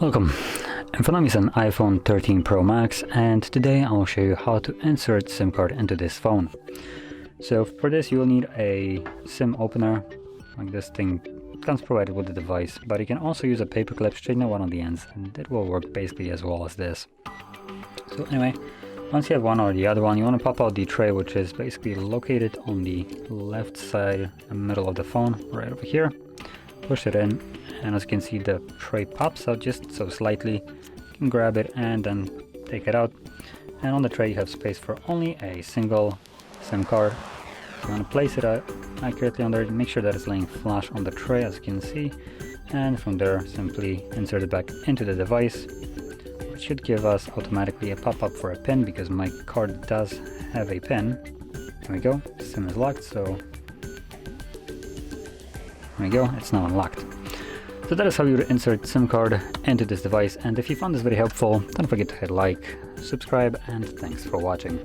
Welcome. In front of me is an iPhone 13 Pro Max, and today I will show you how to insert SIM card into this phone. So for this you will need a SIM opener, like this thing comes provided with the device, but you can also use a paper clip, straighten out one on the ends, and it will work basically as well as this. So anyway, once you have one or the other one, you want to pop out the tray, which is basically located on the left side in the middle of the phone, right over here. Push it in, and as you can see the tray pops out just so slightly. You can grab it and then take it out, and on the tray you have space for only a single SIM card. You want to place it accurately on there, make sure that it's laying flush on the tray as you can see, and from there simply insert it back into the device, which should give us automatically a pop-up for a pin because my card does have a pin. There we go, SIM is locked, so there we go, it's now unlocked. So that is how you insert SIM card into this device, and if you found this very helpful, don't forget to hit like, subscribe, and thanks for watching.